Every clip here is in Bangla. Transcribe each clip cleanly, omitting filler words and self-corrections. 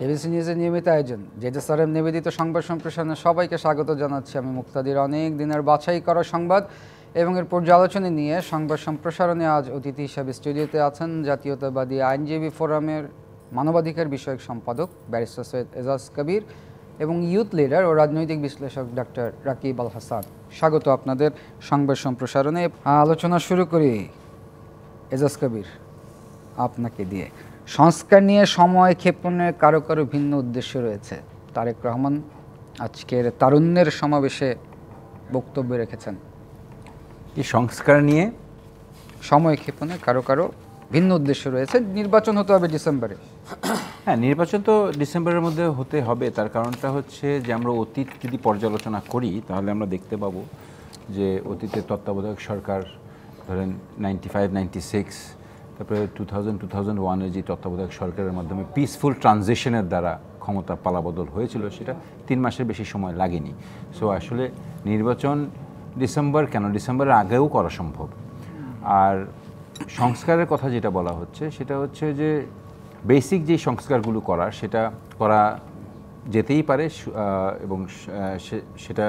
এবিসি নিউজের নিয়মিত আয়োজন জেজেসআরএম নিবেদিত সংবাদ সম্প্রসারণে সবাইকে স্বাগত জানাচ্ছি। আমি মুক্তাদির। অনেক দিনের বাছাই করা সংবাদ এবং এর পর্যালোচনা নিয়ে সংবাদ সম্প্রসারণে আজ অতিথি হিসাবে স্টুডিওতে আছেন জাতীয়তাবাদী আইনজীবী ফোরামের মানবাধিকার বিষয়ক সম্পাদক ব্যারিস্টার সৈয়দ এজাজ কবির এবং ইউথ লিডার ও রাজনৈতিক বিশ্লেষক ডক্টর রাকিব আল হাসান। স্বাগত আপনাদের সংবাদ সম্প্রসারণে। আলোচনা শুরু করি এজাজ কবির আপনাকে দিয়ে। সংস্কার নিয়ে সময় ক্ষেপণের কারো কারো ভিন্ন উদ্দেশ্য রয়েছে। তারেক রহমান আজকের তারুণ্যের সমাবেশে বক্তব্য রেখেছেন। এই সংস্কার নিয়ে সময় ক্ষেপণে কারো কারো ভিন্ন উদ্দেশ্য রয়েছে। নির্বাচন হতে হবে ডিসেম্বরে। হ্যাঁ, নির্বাচন তো ডিসেম্বরের মধ্যে হতে হবে। তার কারণটা হচ্ছে যে আমরা অতীত যদি পর্যালোচনা করি তাহলে আমরা দেখতে পাবো যে অতীতের তত্ত্বাবধায়ক সরকার ধরেন 95-96, তারপরে 2000-2001-এর যে তত্ত্বাবধায়ক সরকারের মাধ্যমে পিসফুল ট্রানজিশনের দ্বারা ক্ষমতা পালাবদল হয়েছিল, সেটা 3 মাসের বেশি সময় লাগেনি। সো আসলে নির্বাচন ডিসেম্বর কেন, ডিসেম্বরের আগেও করা সম্ভব। আর সংস্কারের কথা যেটা বলা হচ্ছে সেটা হচ্ছে যে বেসিক যে সংস্কারগুলো করার সেটা করা যেতেই পারে এবং সেটা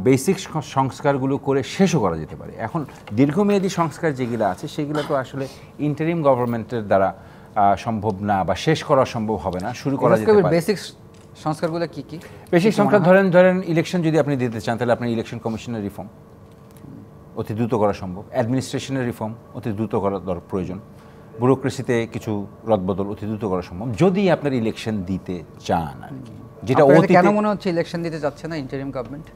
বেসিক সংস্কারগুলো করে শেষও করা যেতে পারে। এখন দীর্ঘমেয়াদী সংস্কার যেগুলো আছে সেগুলো তো আসলে ইন্টারিম গভর্নমেন্টের দ্বারা সম্ভব না বা শেষ করা সম্ভব হবে না, শুরু করা যেতে পারে। বেসিক সংস্কারগুলো কি কি? বেসিক সংস্কার ধরেন ইলেকশন যদি আপনি দিতে চান তাহলে আপনার ইলেকশন কমিশনের রিফর্ম অতি দ্রুত করা সম্ভব। অ্যাডমিনিস্ট্রেশনের রিফর্ম অতি দ্রুত করা প্রয়োজন। ব্যুরোক্রেসিতে কিছু রদবদল অতি দ্রুত করা সম্ভব যদি আপনার ইলেকশন দিতে চান আর কি। যেটা কেন মনে হচ্ছে ইলেকশন দিতে চাচ্ছে না ইন্টারিম গভর্নমেন্ট?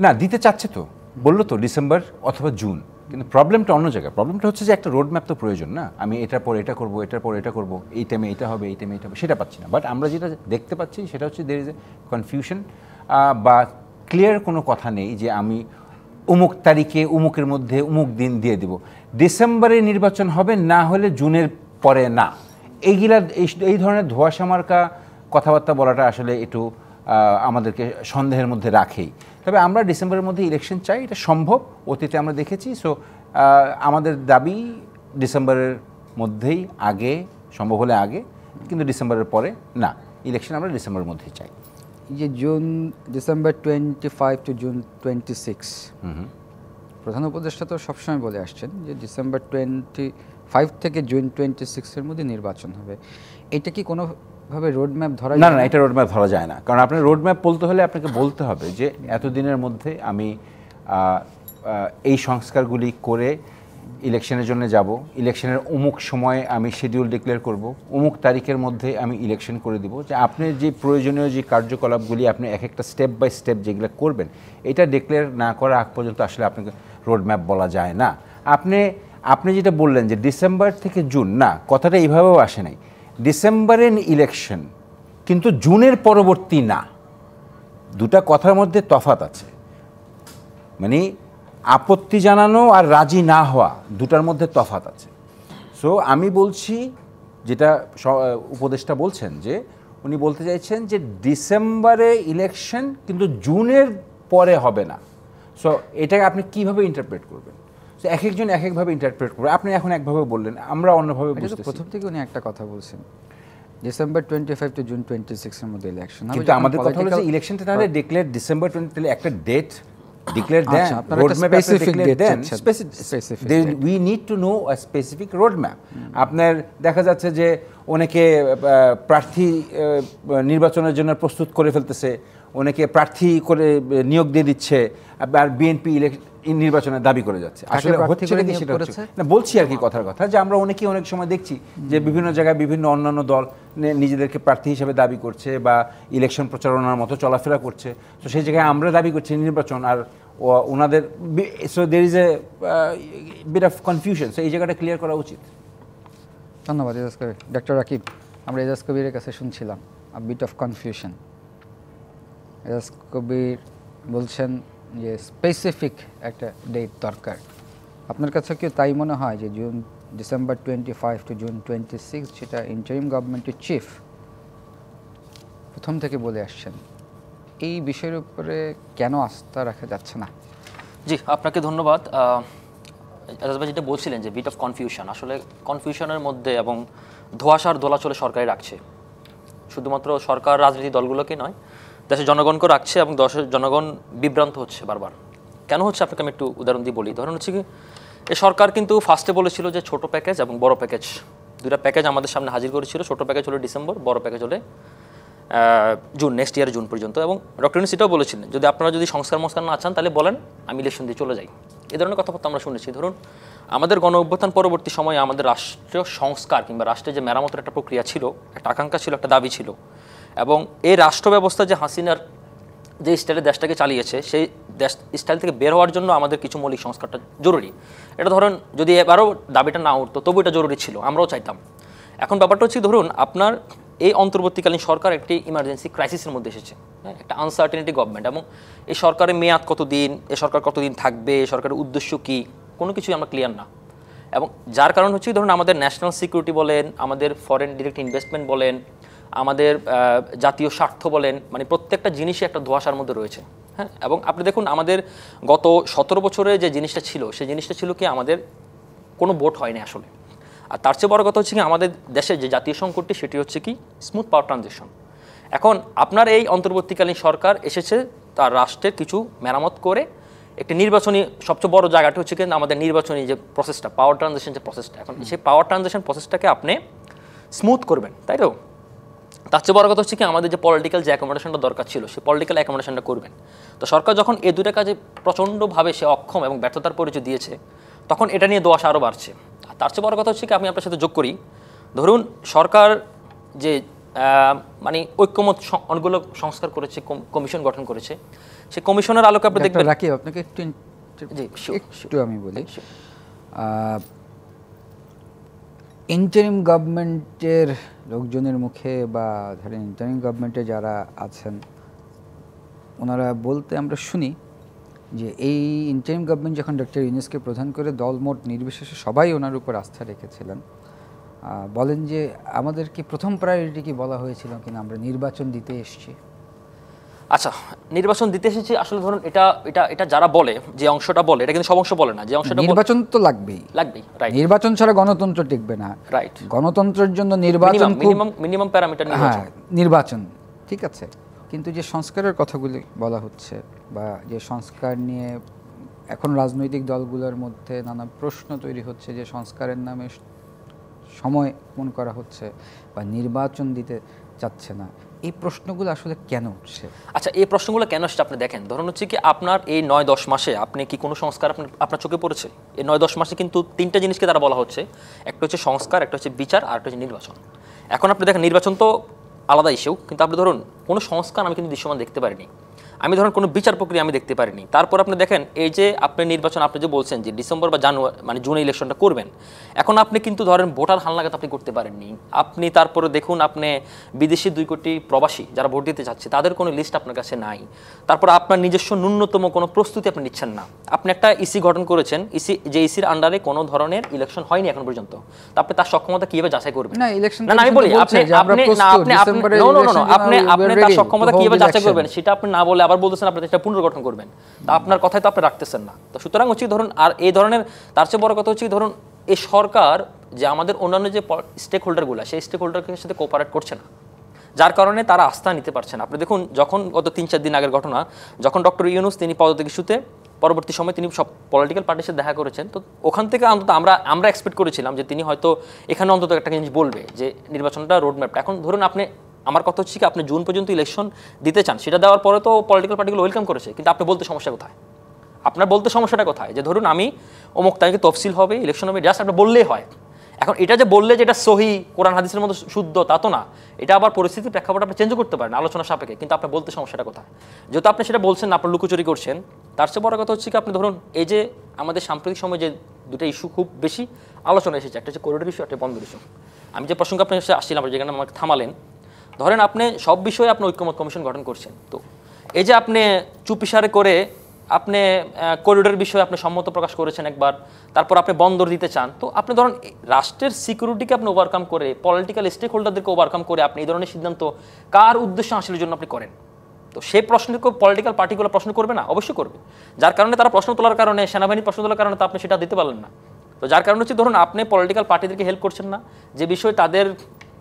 না, দিতে চাচ্ছে তো, বললো তো ডিসেম্বর অথবা জুন। কিন্তু প্রবলেমটা অন্য জায়গায়। প্রবলেমটা হচ্ছে যে একটা রোড ম্যাপ তো প্রয়োজন না। আমি এটার পর এটা করবো, এটার পর এটা করবো, এই টাইমে এটা হবে, এই টাইমে এটা হবে, সেটা পাচ্ছি না। বাট আমরা যেটা দেখতে পাচ্ছি সেটা হচ্ছে দের ইজ এ কনফিউশন বা ক্লিয়ার কোনো কথা নেই যে আমি অমুক তারিখে অমুকের মধ্যে অমুক দিন দিয়ে দেব। ডিসেম্বরে নির্বাচন হবে, না হলে জুনের পরে না। এই ধরনের ধোঁয়াশা মার্কা কথাবার্তা বলাটা আসলে একটু আমাদেরকে সন্দেহের মধ্যে রাখেই। তবে আমরা ডিসেম্বরের মধ্যে ইলেকশন চাই, এটা সম্ভব, অতীতে আমরা দেখেছি। সো আমাদের দাবি ডিসেম্বরের মধ্যেই, আগে সম্ভব হলে আগে, কিন্তু ডিসেম্বরের পরে না। ইলেকশন আমরা ডিসেম্বরের মধ্যেই চাই। যে ডিসেম্বর 25 টু জুন 26, প্রধান উপদেষ্টা তো সবসময় বলে আসছেন যে ডিসেম্বর 25 থেকে জুন 26-এর মধ্যে নির্বাচন হবে। এটা কি কোনোভাবে রোডম্যাপ ধরা যায়? না, এটা রোডম্যাপ ধরা যায় না। কারণ আপনার রোডম্যাপ বলতে হলে আপনাকে বলতে হবে যে এতদিনের মধ্যে আমি এই সংস্কারগুলি করে ইলেকশনের জন্য যাব, ইলেকশনের অমুক সময়ে আমি শিডিউল ডিক্লেয়ার করব, অমুক তারিখের মধ্যে আমি ইলেকশন করে দিব। যে আপনি যে প্রয়োজনীয় যে কার্যকলাপগুলি আপনি এক একটা স্টেপ বাই স্টেপ যেগুলো করবেন, এটা ডিক্লেয়ার না করা আগ পর্যন্ত আসলে আপনাকে রোডম্যাপ বলা যায় না। আপনি যেটা বললেন যে ডিসেম্বর থেকে জুন, না, কথাটা এইভাবেও আসে নাই। ডিসেম্বরের ইলেকশন কিন্তু জুনের পরবর্তী না। দুটা কথার মধ্যে তফাৎ আছে। মানে আপত্তি জানানো আর রাজি না হওয়া দুটার মধ্যে তফাৎ আছে। সো আমি বলছি, যেটা উপদেষ্টা বলছেন, যে উনি বলতে চাইছেন যে ডিসেম্বরে ইলেকশন কিন্তু জুনের পরে হবে না। সো এটাকে আপনি কিভাবে ইন্টারপ্রেট করবেন? সো এক একজন এক একভাবে ইন্টারপ্রেট করবে। আপনি এখন একভাবে বললেন, আমরা অন্যভাবে বুঝতেছি। প্রথম থেকে উনি একটা কথা বলছেন, ডিসেম্বর 25 টু জুন 26-এর মধ্যে ইলেকশন। কিন্তু আমাদের কথা হলো যে ইলেকশনটা তাহলে ডিক্লেয়ার ডিসেম্বর 20, তাহলে একটা ডেট ডিক্লেয়ার দেন, রোডম্যাপ স্পেসিফিক দেন। We need to know a specific roadmap. আপনার দেখা যাচ্ছে যে অনেকে প্রার্থী নির্বাচনের জন্য প্রস্তুত করে ফেলতেছে, অনেকে প্রার্থী করে নিয়োগ দিয়ে দিচ্ছে, আর বিএনপি নির্বাচনের দাবি করে যাচ্ছে। আসলে হচ্ছে কি সেটা হচ্ছে না, বলছি আর কি কথার কথা, যে আমরা অনেকেই অনেক সময় দেখছি যে বিভিন্ন জায়গায় বিভিন্ন অন্যান্য দল নিজেদেরকে প্রার্থী হিসেবে দাবি করছে বা ইলেকশন প্রচারণার মতো চলাফেরা করছে। তো সেই জায়গায় আমরা দাবি করছি নির্বাচন, আর ওনাদের, so there is a bit of confusion. So এই জায়গাটা ক্লিয়ার করা উচিত। ধন্যবাদ এজাজ কবির। ডক্টর রাকিব, আমরা এজাজ কবিরের কাছে শুনছিলাম বিট অফ কনফিউশন। এজাজ কবির বলছেন যে স্পেসিফিক একটা ডেট দরকার। আপনার কাছে কি তাই মনে হয় যে ডিসেম্বর 25 টু জুন 26, যেটা ইন্টারিম গভর্নমেন্টের চিফ প্রথম থেকে বলে আসছেন, এই বিষয়ের উপরে কেন আস্থা রাখা যাচ্ছে না? জি, আপনাকে ধন্যবাদ। এজাজ ভাই যেটা বলছিলেন যে বিট অফ কনফিউশন, আসলে কনফিউশনের মধ্যে এবং ধোঁয়াশার দোলাচলে সরকারি রাখছে। শুধুমাত্র সরকার রাজনীতি দলগুলোকে নয়, দেশের জনগণকে রাখছে এবং দেশের জনগণ বিভ্রান্ত হচ্ছে বারবার। কেন হচ্ছে আপনাকে আমি একটু উদাহরণ দিয়ে বলি। ধরুন হচ্ছে কি, এই সরকার কিন্তু ফার্স্টে বলেছিল যে ছোট প্যাকেজ এবং বড় প্যাকেজ, দুটা প্যাকেজ আমাদের সামনে হাজির করেছিল। ছোট প্যাকেজ হলো ডিসেম্বর, বড় প্যাকেজ হলে জুন, নেক্সট ইয়ার জুন পর্যন্ত। এবং ডক্টর ইউনূস এটাও বলেছিলেন, যদি আপনারা যদি সংস্কার না চান তাহলে বলেন, আমি ইলেকশন দিয়ে চলে যাই। এই ধরনের কথাবার্তা আমরা শুনেছি। ধরুন আমাদের গণ অভ্যুত্থান পরবর্তী সময়ে আমাদের রাষ্ট্রীয় সংস্কার কিংবা রাষ্ট্রের যে মেরামতের একটা প্রক্রিয়া ছিল, একটা আকাঙ্ক্ষা ছিল, একটা দাবি ছিল, এবং এই রাষ্ট্র ব্যবস্থা যে হাসিনার যে স্টাইলে দেশটাকে চালিয়েছে, সেই দেশ স্টাইল থেকে বের হওয়ার জন্য আমাদের কিছু মৌলিক সংস্কারটা জরুরি। এটা ধরুন যদি এবারও দাবিটা না উঠতো তবু এটা জরুরি ছিল, আমরাও চাইতাম। এখন ব্যাপারটা হচ্ছে ধরুন আপনার এই অন্তর্বর্তীকালীন সরকার একটি ইমার্জেন্সি ক্রাইসিসের মধ্যে এসেছে, হ্যাঁ, একটা আনসার্টেনিটি গভর্নমেন্ট, এবং এই সরকারের মেয়াদ কতদিন, এই সরকার কতদিন থাকবে, এই সরকারের উদ্দেশ্য কী, কোনো কিছুই আমরা ক্লিয়ার না। এবং যার কারণ হচ্ছে ধরুন আমাদের ন্যাশনাল সিকিউরিটি বলেন, আমাদের ফরেন ডিরেক্ট ইনভেস্টমেন্ট বলেন, আমাদের জাতীয় স্বার্থ বলেন, মানে প্রত্যেকটা জিনিসই একটা ধোঁয়াশার মধ্যে রয়েছে, হ্যাঁ। এবং আপনি দেখুন আমাদের গত 17 বছরে যে জিনিসটা ছিল, সেই জিনিসটা ছিল কি আমাদের কোনো ভোট হয়নি আসলে। আর তার চেয়ে বড় কথা হচ্ছে কি আমাদের দেশের যে জাতীয় সংকটটি সেটি হচ্ছে কি স্মুথ পাওয়ার ট্রানজিশন। এখন আপনার এই অন্তর্বর্তীকালীন সরকার এসেছে তার রাষ্ট্রের কিছু মেরামত করে একটি নির্বাচনী, সবচেয়ে বড় জায়গাটা হচ্ছে কিন্তু আমাদের নির্বাচনী যে প্রসেসটা, পাওয়ার ট্রানজিশন যে প্রসেসটা, এখন সেই পাওয়ার ট্রানজিশন প্রসেসটাকে আপনি স্মুথ করবেন, তাই তো? তার চেয়ে বড় কথা হচ্ছে কি আমাদের যে পলিটিক্যাল যে অ্যাকোমোডেশনটা দরকার ছিল, সেই পলিটিক্যাল অ্যাকোমোডেশনটা করবেন। তো সরকার যখন এই দুটো কাজে প্রচণ্ডভাবে সে অক্ষম এবং ব্যর্থতার পরিচয় দিয়েছে, তখন এটা নিয়ে দোয়াশা আরও বাড়ছে। আর তার চেয়ে বড় কথা হচ্ছে কি আমি আপনার সাথে যোগ করি, ধরুন সরকার যে মানে ঐক্যমত অনেকগুলো সংস্কার করেছে, কমিশন গঠন করেছে, সেই কমিশনের আলোকে আপনি দেখবেন। রাকিব, আপনাকে একটু আমি বলি, ইন্টারিম গভর্নমেন্টের লোকজনের মুখে বা ধরেন ইন্টারিম গভর্নমেন্টে যারা আছেন ওনারা বলতে আমরা শুনি যে এই ইন্টারিম গভর্নমেন্ট যখন ডক্টর ইউনূসকে প্রধান করে দলমত নির্বিশেষে সবাই ওনার উপর আস্থা রেখেছিলেন, বলেন যে আমাদেরকে প্রথম প্রায়োরিটি কি বলা হয়েছিল কিনা আমরা নির্বাচন দিতে এসেছি। আচ্ছা, নির্বাচন দিতে এসেছি আসলে ধরুন এটা এটা এটা যারা বলে, যে অংশটা বলে, এটা কিন্তু সব অংশ বলে না, যে অংশটা নির্বাচন তো লাগবেই, রাইট। নির্বাচন ছাড়া গণতন্ত্র টিকবে না, রাইট। গণতন্ত্রের জন্য নির্বাচন মিনিমাম প্যারামিটার নির্বাচন, ঠিক আছে। কিন্তু যে সংস্কারের কথাগুলি বলা হচ্ছে বা যে সংস্কার নিয়ে এখন রাজনৈতিক দলগুলোর মধ্যে নানা প্রশ্ন তৈরি হচ্ছে, যে সংস্কারের নামে সময় মন করা হচ্ছে বা নির্বাচন দিতে চাচ্ছে না, এই প্রশ্নগুলো আসলে কেন উঠছে? আচ্ছা, এই প্রশ্নগুলো কেন আসছে আপনি দেখেন, ধরুন হচ্ছে কি আপনার এই 9-10 মাসে আপনি কি কোনো সংস্কার আপনার চোখে পড়েছে? এই 9-10 মাসে কিন্তু তিনটা জিনিসকে তারা বলা হচ্ছে, একটা হচ্ছে সংস্কার, একটা হচ্ছে বিচার, আর একটা হচ্ছে নির্বাচন। এখন আপনি দেখেন নির্বাচন তো আলাদা ইস্যু, কিন্তু আপনি ধরুন কোনো সংস্কার আমি কিন্তু দৃশ্যমান দেখতে পারিনি, আমি ধরুন কোনো বিচার প্রক্রিয়া আমি দেখতে পারিনি। তারপর আপনি দেখেন এই যে আপনি নির্বাচন, আপনি যে বলছেন যে ডিসেম্বর বা জানুয়ারি মানে জুনে ইলেকশনটা করবেন, এখন আপনি কিন্তু ধরেন ভোটার হালনাগাদ আপনি করতে পারেননি। আপনি তারপরে দেখুন আপনি বিদেশি 2 কোটি প্রবাসী যারা ভোট দিতে যাচ্ছে তাদের কোনো লিস্ট আপনার কাছে নাই। তারপর আপনার নিজস্ব ন্যূনতম কোনো প্রস্তুতি আপনি নিচ্ছেন না। আপনি একটা ইসি গঠন করেছেন, যে ইসির আন্ডারে কোনো ধরনের ইলেকশন হয়নি এখন পর্যন্ত, তো আপনি তার সক্ষমতা কিভাবে যাচাই করবেন? না ইলেকশন না আমি বলি আপনি তার সক্ষমতা কিভাবে যাচাই করবেন সেটা আপনি না বলে আবার বলতেছেন আপনি এটা পুনর্গঠন করবেন, তা আপনার কথাই তো আপনি রাখতেছেন না। তো সুতরাং হচ্ছে ধরুন আর এই ধরনের, তার চেয়ে বড় কথা হচ্ছে ধরুন এই সরকার যে আমাদের অন্যান্য যে স্টেক হোল্ডারগুলো, সেই স্টেক হোল্ডারের সাথে কোঅপারেট করছে না, যার কারণে তারা আস্থা নিতে পারছে না। আপনি দেখুন যখন গত 3-4 দিন আগের ঘটনা, যখন ডক্টর ইউনূস তিনি পদত্যাগ ইস্যুতে পরবর্তী সময় তিনি সব পলিটিক্যাল পার্টির সাথে দেখা করেছেন, তো ওখান থেকে অন্তত আমরা এক্সপেক্ট করেছিলাম যে তিনি হয়তো এখানে অন্তত একটা জিনিস বলবে যে নির্বাচনটা রোডম্যাপটা। এখন ধরুন আপনি, আমার কথা হচ্ছে কি আপনি জুন পর্যন্ত ইলেকশন দিতে চান, সেটা দেওয়ার পরে তো পলিটিক্যাল পার্টিগুলো ওয়েলকাম করেছে, কিন্তু আপনি বলতে সমস্যা কোথায়? আপনার বলতে সমস্যাটা কোথায়? যে ধরুন আমি অমুক তারিখে তফসিল হবে, ইলেকশন হবে, জাস্ট আপনি বললেই হয়। এখন এটা যে বললে যে এটা সহি কোরআন হাদিসের মতো শুদ্ধ তা তো না, এটা আবার পরিস্থিতির প্রেক্ষাপট আপনি চেঞ্জ করতে পারেন আলোচনা সাপেক্ষে, কিন্তু আপনি বলতে সমস্যাটা কোথায়? যেহেতু আপনি সেটা বলছেন না, আপনার লুকোচুরি করছেন। তার চেয়ে বড় কথা হচ্ছে কি আপনি ধরুন এই যে আমাদের সাম্প্রতিক সময় যে দুটো ইস্যু খুব বেশি আলোচনা এসেছে, একটা হচ্ছে করিডোর ইস্যু, একটা বন্দর ইস্যু। আমি যে প্রসঙ্গে আপনার সাথে আসছিলাম, যেখানে আমাকে থামালেন, ধরেন আপনি সব বিষয়ে আপনি ঐক্যমত কমিশন গঠন করছেন, তো এই যে আপনি চুপিসারে করে আপনি করিডোরের বিষয়ে আপনি সম্মত প্রকাশ করেছেন একবার, তারপর আপনি বন্দর দিতে চান, তো আপনি ধরুন রাষ্ট্রের সিকিউরিটিকে আপনি ওভারকাম করে, পলিটিক্যাল স্টেক হোল্ডারদেরকে ওভারকাম করে আপনি এই ধরনের সিদ্ধান্ত কার উদ্দেশ্য হাসিলের জন্য আপনি করেন? তো সেই প্রশ্নকে পলিটিক্যাল পার্টিগুলো প্রশ্ন করবে না? অবশ্যই করবে। যার কারণে তারা প্রশ্ন তোলার কারণে, সেনাবাহিনীর প্রশ্ন তোলার কারণে তো আপনি সেটা দিতে পারলেন না। তো যার কারণে হচ্ছে ধরুন আপনি পলিটিক্যাল পার্টিদেরকে হেল্প করছেন না, যে বিষয়ে তাদের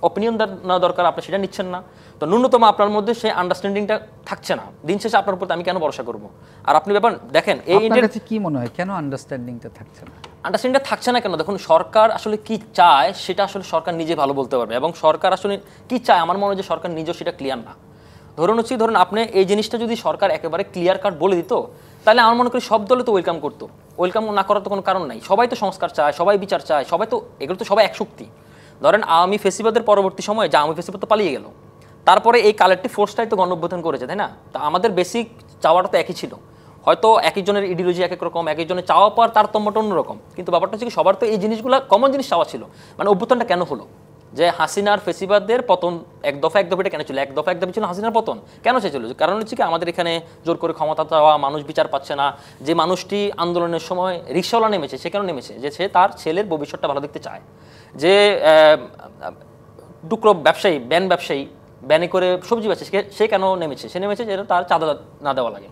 অপিনিয়ন নেওয়া দরকার, আপনি সেটা নিচ্ছেন না। তো ন্যূনতম আপনার মধ্যে সেই আন্ডারস্ট্যান্ডিংটা থাকছে না। দিন শেষে আপনার উপর আমি কেন ভরসা করব? আর আপনি ব্যাপার দেখেন, এই আপনার কাছে কি মনে হয় কেন আন্ডারস্ট্যান্ডিংটা থাকছে না? আন্ডারস্ট্যান্ডিংটা থাকছে না কেন? দেখুন, সরকার আসলে কি চায় সেটা আসলে সরকার নিজে ভালো বলতে পারবে, এবং সরকার আসলে কি চায় আমার মনে হয় যে সরকার নিজেও সেটা ক্লিয়ার না। ধরুন আপনি এই জিনিসটা যদি সরকার একেবারে ক্লিয়ার কাট বলে দিত, তাহলে আমার মনে করি সব দলে তো ওয়েলকাম করতো। ওয়েলকাম না করার তো কোনো কারণ নাই। সবাই তো সংস্কার চায়, সবাই বিচার চায়, সবাই তো এগুলো তো সবাই এক শক্তি। ধরেন আওয়ামী ফেসিবাদের পরবর্তী সময়ে যে আওয়ামী ফেসিবাদ তো পালিয়ে গেল, তারপরে এই কালেক্টিভ ফোর্সটাই তো গণঅভ্যুত্থান করেছে, তাই না? তা আমাদের বেসিক চাওয়াটা তো একই ছিল। হয়তো এক একজনের ইডিওলজি এক এক রকম, এক একজনের চাওয়া পাওয়ার তারতম্যটা অন্যরকম, কিন্তু ব্যাপারটা হচ্ছে কি সবার তো এই জিনিসগুলো কমন জিনিস চাওয়া ছিল। মানে অভ্যুত্থানটা কেন হলো? যে হাসিনার ফেসিবাদের পতন এক দফা এটা কেন ছিল? এক দফা ছিল হাসিনার পতন কেন চেয়েছিল? কারণ হচ্ছে কি আমাদের এখানে জোর করে ক্ষমতা চাওয়া, মানুষ বিচার পাচ্ছে না। যে মানুষটি আন্দোলনের সময় রিক্সাওয়ালা নেমেছে, সে কেন নেমেছে? যে সে তার ছেলের ভবিষ্যৎটা ভালো দেখতে চায়। যে টুকরো ব্যবসায়ী, ব্যবসায়ী ব্যানে করে সবজি বেচে, সে কেন নেমেছে? সে নেমেছে যে তার চাঁদা না দেওয়া লাগে।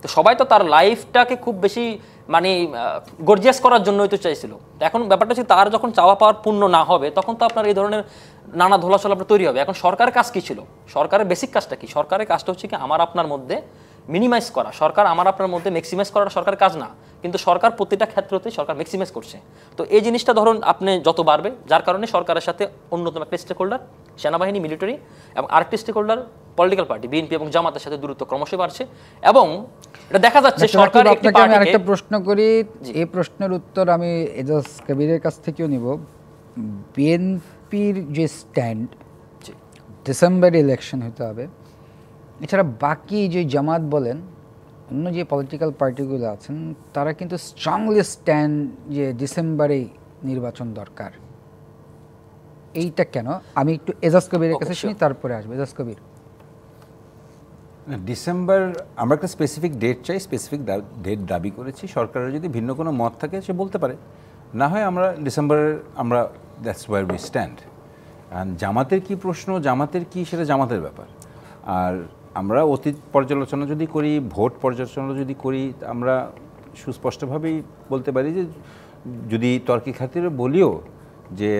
তো সবাই তো তার লাইফটাকে খুব বেশি মানে গর্জিয়াস করার জন্যই তো চাইছিল। এখন ব্যাপারটা হচ্ছে তার যখন চাওয়া পাওয়ার পূর্ণ না হবে, তখন তো আপনার এই ধরনের নানা ধোলাচল আপনার তৈরি হবে। এখন সরকারের কাজ কী ছিল? সরকারের বেসিক কাজটা কি? সরকারের কাজটা হচ্ছে কি আমার আপনার মধ্যে মিনিমাইজ করা। সরকার আমার আপনার মধ্যে ম্যাক্সিমাইজ করাটা সরকারের কাজ না, কিন্তু সরকার প্রতিটা ক্ষেত্রতে সরকার ম্যাক্সিমাইজ করছে। তো এই জিনিসটা ধরুন আপনি যত বাড়বে, যার কারণে সরকারের সাথে অন্যতম একটা স্টেক হোল্ডার সেনাবাহিনী, মিলিটারি, এবং আরেকটি stakeholder political party BNP এবং জামাতের সাথে দূরত্ব ক্রমশই বাড়ছে। এবং এটা দেখা যাচ্ছে সরকার একটি পার্টিকে। একটা প্রশ্ন করি, এই প্রশ্নের উত্তর আমি এজাজ কবিরের কাছ থেকেও নিব। বিএনপির যে স্ট্যান্ড, ডিসেম্বরে ইলেকশন হতে হবে, এছাড়া বাকি যে জামাত বলেন অন্য যে পলিটিক্যাল পার্টিগুলো আছেন, তারা কিন্তু স্ট্রংলি স্ট্যান্ড যে ডিসেম্বরেই নির্বাচন দরকার। এইটা কেন? আমি একটু এজাজ কবিরের কাছে শুনি, তারপরে আসবো। এজাজ কবির, ডিসেম্বর আমরা একটা স্পেসিফিক ডেট চাই, স্পেসিফিক ডেট দাবি করেছি। সরকারের যদি ভিন্ন কোনো মত থাকে সে বলতে পারে, না হয় আমরা ডিসেম্বরের আমরা that's where we stand. And জামাতের কি প্রশ্ন, জামাতের কি, সেটা জামাতের ব্যাপার। আর আমরা অতীত পর্যালোচনা যদি করি, ভোট পর্যালোচনা যদি করি, আমরা সুস্পষ্টভাবেই বলতে পারি যে যদি তর্কি খাতিরে বলিও যে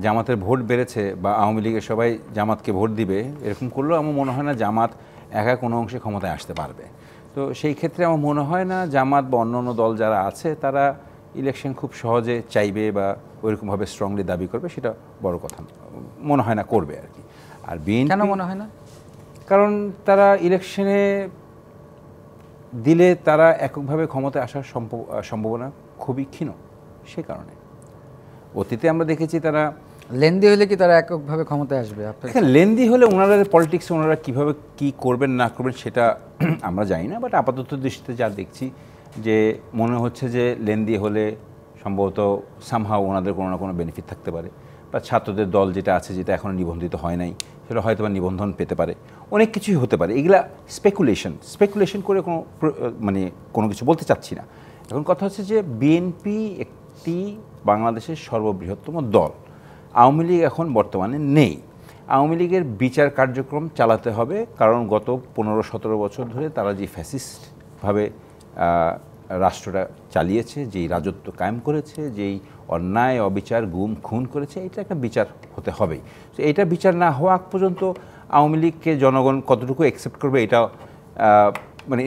জামাতের ভোট বেড়েছে বা আওয়ামী লীগের সবাই জামাতকে ভোট দিবে, এরকম করলেও আমার মনে হয় না জামাত একা কোনো অংশে ক্ষমতায় আসতে পারবে। তো সেই ক্ষেত্রে আমার মনে হয় না জামাত বা অন্য দল যারা আছে তারা ইলেকশন খুব সহজে চাইবে বা ওইরকমভাবে স্ট্রংলি দাবি করবে, সেটা বড় কথা মনে হয় না করবে আর কি। আর বিএনপি কেন মনে হয় না? কারণ তারা ইলেকশনে দিলে তারা এককভাবে ক্ষমতায় আসার সম্ভাবনা খুবই ক্ষীণ। সে কারণে অতীতে আমরা দেখেছি তারা লেন্দি হলে কি তারা এককভাবে ক্ষমতায় আসবে? লেন্দি হলে ওনারা পলিটিক্সে ওনারা কীভাবে কী করবেন না করবেন সেটা আমরা জানি না, বাট আপাতত দৃষ্টিতে যা দেখছি যে মনে হচ্ছে যে লেন্দি হলে সম্ভবত সামহাও ওনাদের কোনো না কোনো বেনিফিট থাকতে পারে, বা ছাত্রদের দল যেটা আছে, যেটা এখনও নিবন্ধিত হয় নাই, সেটা হয়তো বা নিবন্ধন পেতে পারে, অনেক কিছুই হতে পারে। এগুলা স্পেকুলেশন করে কোনো কিছু বলতে চাচ্ছি না। এখন কথা হচ্ছে যে বিএনপি একটি বাংলাদেশের সর্ববৃহত্তম দল, আওয়ামী লীগ এখন বর্তমানে নেই। আওয়ামী লীগের বিচার কার্যক্রম চালাতে হবে, কারণ গত 15-17 বছর ধরে তারা যে ফ্যাসিস্টভাবে রাষ্ট্রটা চালিয়েছে, যেই রাজত্ব কায়েম করেছে, যেই অন্যায় অবিচার গুম খুন করেছে, এটা একটা বিচার হতে হবেই। তো এটা বিচার না হওয়া আগ পর্যন্ত আওয়ামী লীগকে জনগণ কতটুকু অ্যাকসেপ্ট করবে, এটা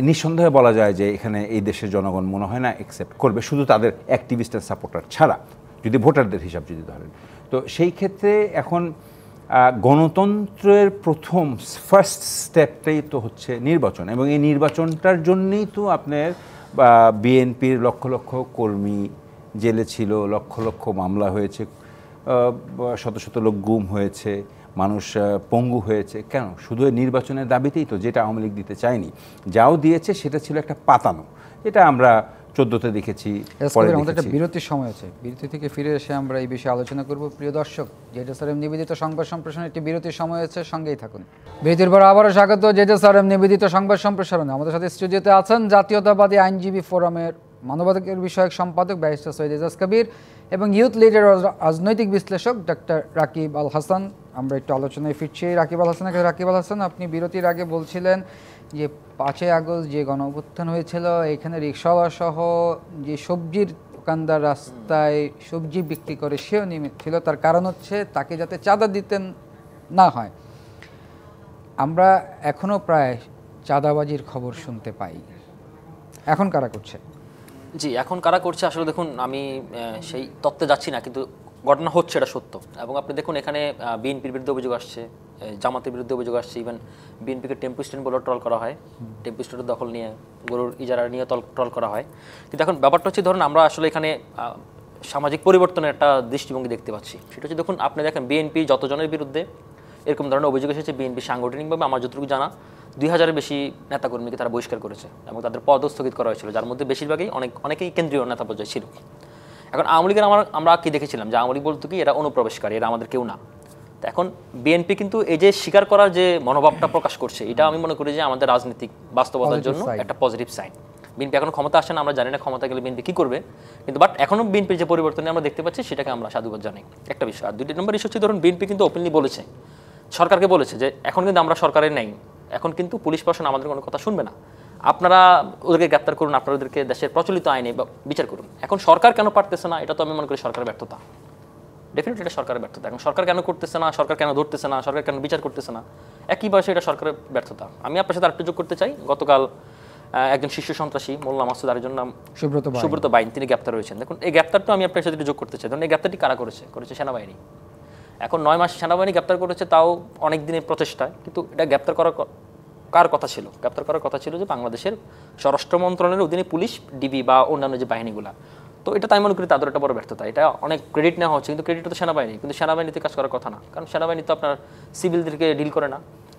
নিঃসন্দেহে বলা যায় যে এখানে এই দেশের জনগণ মনে হয় না অ্যাকসেপ্ট করবে, শুধু তাদের অ্যাক্টিভিস্ট আর সাপোর্টার ছাড়া, যদি ভোটারদের হিসাব যদি ধরেন। তো সেই ক্ষেত্রে এখন গণতন্ত্রের ফার্স্ট স্টেপটাই তো হচ্ছে নির্বাচন, এবং এই নির্বাচনটার জন্যই তো আপনার বিএনপির লক্ষ লক্ষ কর্মী জেলে ছিল, লক্ষ লক্ষ মামলা হয়েছে, শত শত লোক গুম হয়েছে, মানুষ পঙ্গু হয়েছে। কেন? শুধু নির্বাচনের দাবিতেই তো, যেটা আওয়ামী লীগ দিতে চায়নি। যাও দিয়েছে সেটা ছিল একটা পাতানো, যেটা আমরা 14তে দেখেছি। আমাদের একটা বিরতির সময় আছে, বিরতি থেকে ফিরে এসে আমরা এই বিষয়ে আলোচনা করব। প্রিয় দর্শক, জেজেসআরএম নিবেদিত সংবাদ সম্প্রসারণ একটি বিরতির সময় আছে, সঙ্গেই থাকুন। বিরতির পর আবারও স্বাগত জেজেসআরএম নিবেদিত সংবাদ সম্প্রসারণে। আমাদের সাথে স্টুডিওতে আছেন জাতীয়তাবাদী আইনজীবী ফোরামের মানবাধিকার বিষয়ক সম্পাদক ব্যারিস্টার সৈয়দ এজাজ কবির এবং ইউথ লিডার রাজনৈতিক বিশ্লেষক ডক্টর রাকিব আল হাসান। আমরা একটু আলোচনায় ফিরছি রাকিব আল হাসানের কাছে। রাকিব আল হাসান, আপনি বিরতির আগে বলছিলেন যে 5ই আগস্ট যে গণঅভ্যুত্থান হয়েছিল, এখানে রিক্সাওয়ালা সহ যে সবজির দোকানদার রাস্তায় সবজি বিক্রি করে সেও নেমেছিল। তার কারণ হচ্ছে তাকে যাতে চাঁদা দিতেন না হয়, আমরা এখনো প্রায় চাঁদাবাজির খবর শুনতে পাই। এখন কারা করছে? জি, এখন কারা করছে আসলে দেখুন, আমি সেই তত্ত্বে যাচ্ছি না, কিন্তু ঘটনা হচ্ছে, এটা সত্য। এবং আপনি দেখুন, এখানে বিএনপির বিরুদ্ধে অভিযোগ আসছে, জামাতের বিরুদ্ধে অভিযোগ আসছে, ইভেন বিএনপিকে টেম্পু স্ট্যান্ড বলে ট্রল করা হয়, টেম্পু স্ট্যান্ডের দখল নিয়ে, গরুর ইজারা নিয়ে ট্রল করা হয়। কিন্তু এখন ব্যাপারটা হচ্ছে, ধরুন আমরা আসলে এখানে সামাজিক পরিবর্তনের একটা দৃষ্টিভঙ্গি দেখতে পাচ্ছি। সেটা হচ্ছে, দেখুন আপনি দেখেন বিএনপি যতজনের বিরুদ্ধে এরকম ধরনের অভিযোগ এসেছে, বিএনপি সাংগঠনিকভাবে আমার যতটুকু জানা 2000-এর বেশি নেতাকর্মীকে তারা বহিষ্কার করেছে এবং তাদের পদ স্থগিত করা হয়েছিল, যার মধ্যে বেশিরভাগই অনেকেই কেন্দ্রীয় নেতা পর্যায়ে ছিল। এখন আওয়ামী লীগের আমরা কি দেখেছিলাম, যে আওয়ামী লীগ বলতো কি এরা অনুপ্রবেশকারী, এরা আমাদের কেউ না। তো এখন বিএনপি কিন্তু এই যে স্বীকার করার যে মনোভাবটা প্রকাশ করছে, এটা আমি মনে করি যে আমাদের রাজনৈতিক বাস্তবতার জন্য একটা পজিটিভ সাইন। বিএনপি এখন ক্ষমতা আসে না, আমরা জানি না ক্ষমতা গেলে বিএনপি কী করবে, কিন্তু বাট এখনও বিএনপির যে পরিবর্তন আমরা দেখতে পাচ্ছি, সেটাকে আমরা সাধুবাদ জানাই, একটা বিষয়। আর 2 নম্বর ইস্যু হচ্ছে, ধরুন বিএনপি কিন্তু ওপেনলি বলেছে, সরকারকে বলেছে যে এখন কিন্তু আমরা সরকারের নেই, এখন কিন্তু পুলিশ প্রশাসন আমাদের কোনো কথা শুনবে না, আপনারা ওদেরকে গ্রেপ্তার করুন, আপনারা ওদেরকে দেশের প্রচলিত আইনে বিচার করুন। এখন সরকার কেন পারতেছে না, এটা তো আমি মনে করি সরকারের ব্যর্থতা, ডেফিনেটলি এটা সরকারের ব্যর্থতা। এখন সরকার কেন করতেছে না, সরকার কেন ধরতেছে না, সরকার কেন বিচার করতেছে না, একই বয়সে এটা সরকারের ব্যর্থতা। আমি আপনার সাথে আরেকটু যোগ করতে চাই, গতকাল একজন শীর্ষ সন্ত্রাসী মোল্লা মাসুদ, আরেকজন নাম সুব্রত বাইন, তিনি গ্রেপ্তার হয়েছেন। দেখুন এই গ্রেপ্তারটা আমি আপনার সাথে যোগ করতে চাই। ধরুন এই গ্রেপ্তারটি কারা করেছে সেনাবাহিনী। এখন 9 মাস সেনাবাহিনী গ্রেপ্তার করেছে, তাও অনেক দিনের প্রচেষ্টায়, কিন্তু এটা গ্রেপ্তার করার কার কথা ছিল? গ্রেপ্তার করার কথা ছিল যে বাংলাদেশের স্বরাষ্ট্র মন্ত্রণালয়ের অধীনে পুলিশ, ডিবি বা অন্যান্য যে বাহিনীগুলো। তো এটা তাই মনে করি তাদের একটা বড় ব্যর্থতা। এটা অনেক ক্রেডিট নেওয়া হচ্ছে, কিন্তু ক্রেডিট তো সেনাবাহিনী, কিন্তু সেনাবাহিনীতে কাজ করার কথা না, কারণ সেনাবাহিনী তো আপনার সিভিলদেরকে ডিল করে না,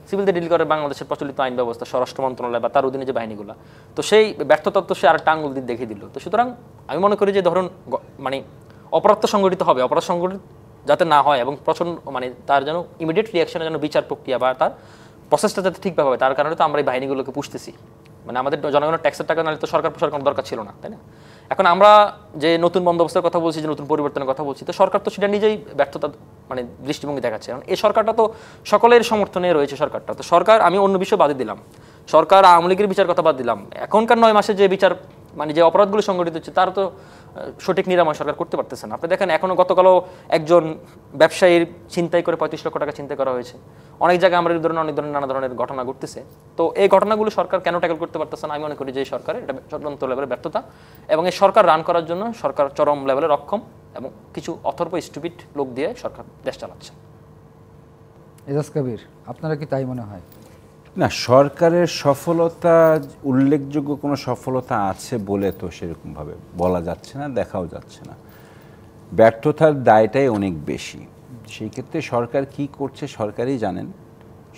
সিভিলদের ডিল করে বাংলাদেশের প্রচলিত আইন ব্যবস্থা, স্বরাষ্ট্র মন্ত্রণালয় বা তার অধীনে যে বাহিনীগুলো। তো সেই ব্যর্থতা তো সে আরেকটা আঙুল দিয়ে দেখিয়ে দিল। তো সুতরাং আমি মনে করি যে ধরুন মানে অপরাধ তো সংগঠিত হবে, অপরাধ সংগঠিত যাতে না হয় এবং প্রচন্ড মানে তার যেন ইমিডিয়েট রিয়াকশনের জন্য বিচার প্রক্রিয়া বা তার প্রসেসটা যাতে ঠিকভাবে হয়, তার কারণে তো আমরা এই বাহিনীগুলোকে পুষতেছি। মানে আমাদের জনগণের ট্যাক্সের টাকা নাহলে তো সরকার প্রসার কোনো দরকার ছিল না, তাই না? এখন আমরা যে নতুন বন্দোবস্তের কথা বলছি, যে নতুন পরিবর্তনের কথা বলছি, তো সরকার তো সেটা নিজেই ব্যর্থতা মানে দৃষ্টিভঙ্গি দেখাচ্ছে। কারণ এই সরকারটা তো সকলের সমর্থনে রয়েছে, সরকারটা তো সরকার, আমি অন্য বিষয় বাদে দিলাম, সরকার আওয়ামী লীগের বিচার কথা বাদ দিলাম, এখনকার 9 মাসে যে বিচার মানে যে অপরাধগুলো সংগঠিত হচ্ছে, তার তো সঠিক নিরাময় সরকার করতে পারতেছে না। আপনি দেখেন এখনও গতকালও একজন ব্যবসায়ীর ছিনতাই করে 35 লক্ষ টাকা ছিনতাই করা হয়েছে। অনেক জায়গায় আমরা অনেক ধরনের নানা ধরনের ঘটনা ঘটতেছে। তো এই ঘটনাগুলো সরকার কেন ট্যাকল করতে পারতেছে না? আমি মনে করি যে সরকারের এটা চূড়ান্ত লেভেলের ব্যর্থতা, এবং এই সরকার রান করার জন্য সরকার চরম লেভেলের অক্ষম এবং কিছু অথর্ব স্টুপিড লোক দিয়ে সরকার দেশ চালাচ্ছে। এজাজ কবির, আপনারা কি তাই মনে হয়? না, সরকারের সফলতা উল্লেখযোগ্য কোনো সফলতা আছে বলে তো সেরকমভাবে বলা যাচ্ছে না, দেখাও যাচ্ছে না। ব্যর্থতার দায়টাই অনেক বেশি। সেই ক্ষেত্রে সরকার কি করছে সরকারই জানেন।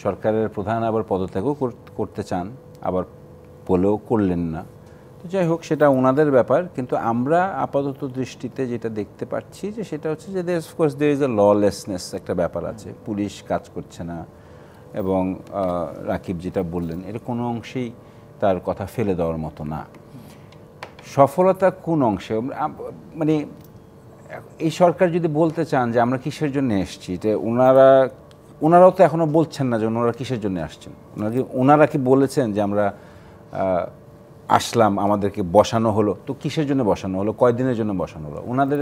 সরকারের প্রধান আবার পদত্যাগও করতে চান, আবার বলেও করলেন না। তো যাই হোক, সেটা ওনাদের ব্যাপার। কিন্তু আমরা আপাতত দৃষ্টিতে যেটা দেখতে পাচ্ছি যে সেটা হচ্ছে যে of course there is a lawlessness একটা ব্যাপার আছে, পুলিশ কাজ করছে না, এবং রাকিব যেটা বললেন এর কোনো অংশেই তার কথা ফেলে দেওয়ার মতো না। সফলতা কোন অংশে? মানে এই সরকার যদি বলতে চান যে আমরা কিসের জন্য এসেছি, যে ওনারাও তো এখনও বলছেন না যে ওনারা কিসের জন্য আসছেন। ওনারা কি বলেছেন যে আমরা আসলাম, আমাদেরকে বসানো হলো? তো কিসের জন্য বসানো হলো, কয়দিনের জন্য বসানো হলো? ওনাদের